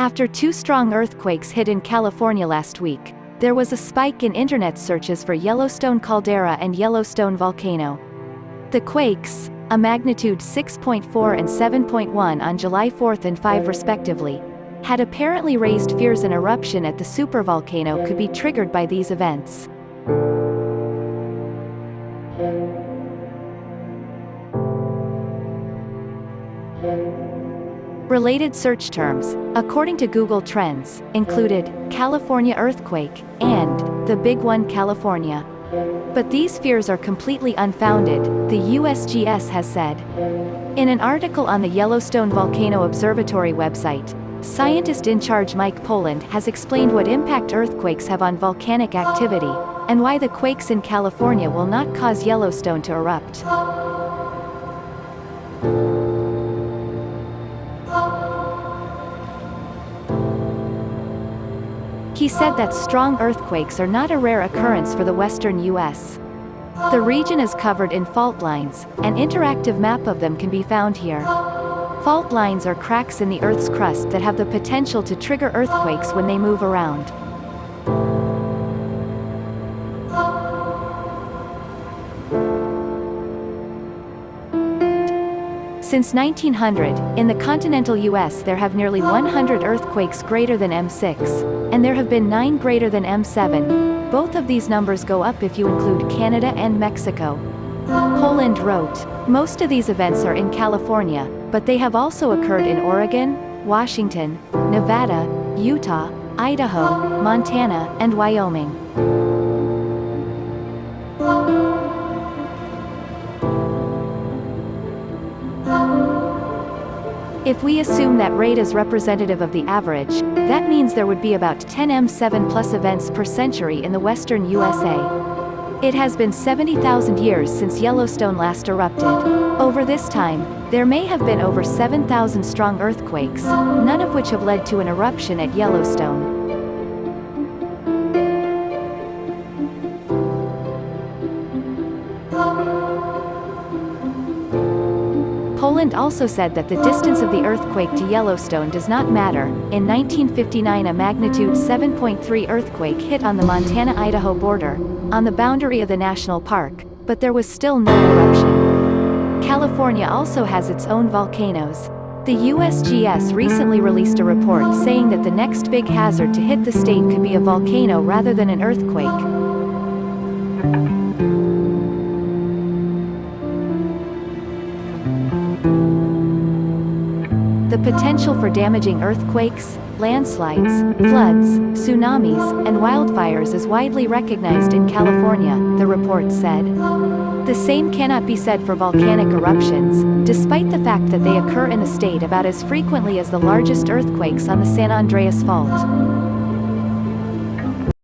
After two strong earthquakes hit in California last week, there was a spike in internet searches for Yellowstone caldera and Yellowstone volcano. The quakes, a magnitude 6.4 and 7.1 on July 4 and 5 respectively, had apparently raised fears an eruption at the supervolcano could be triggered by these events. Related search terms, according to Google Trends, included California earthquake and the Big One California. But these fears are completely unfounded, the USGS has said. In an article on the Yellowstone Volcano Observatory website, scientist in charge Mike Poland has explained what impact earthquakes have on volcanic activity, and why the quakes in California will not cause Yellowstone to erupt. He said that strong earthquakes are not a rare occurrence for the western U.S. The region is covered in fault lines, an interactive map of them can be found here. Fault lines are cracks in the Earth's crust that have the potential to trigger earthquakes when they move around. Since 1900, in the continental U.S. there have nearly 100 earthquakes greater than M6, and there have been 9 greater than M7. Both of these numbers go up if you include Canada and Mexico. Poland wrote, "Most of these events are in California, but they have also occurred in Oregon, Washington, Nevada, Utah, Idaho, Montana, and Wyoming." If we assume that rate is representative of the average, that means there would be about 10 M7 plus events per century in the western USA. It has been 70,000 years since Yellowstone last erupted. Over this time, there may have been over 7,000 strong earthquakes, none of which have led to an eruption at Yellowstone. Poland also said that the distance of the earthquake to Yellowstone does not matter. In 1959, a magnitude 7.3 earthquake hit on the Montana-Idaho border, on the boundary of the national park, but there was still no eruption. California also has its own volcanoes. The USGS recently released a report saying that the next big hazard to hit the state could be a volcano rather than an earthquake. The potential for damaging earthquakes, landslides, floods, tsunamis, and wildfires is widely recognized in California, the report said. The same cannot be said for volcanic eruptions, despite the fact that they occur in the state about as frequently as the largest earthquakes on the San Andreas Fault.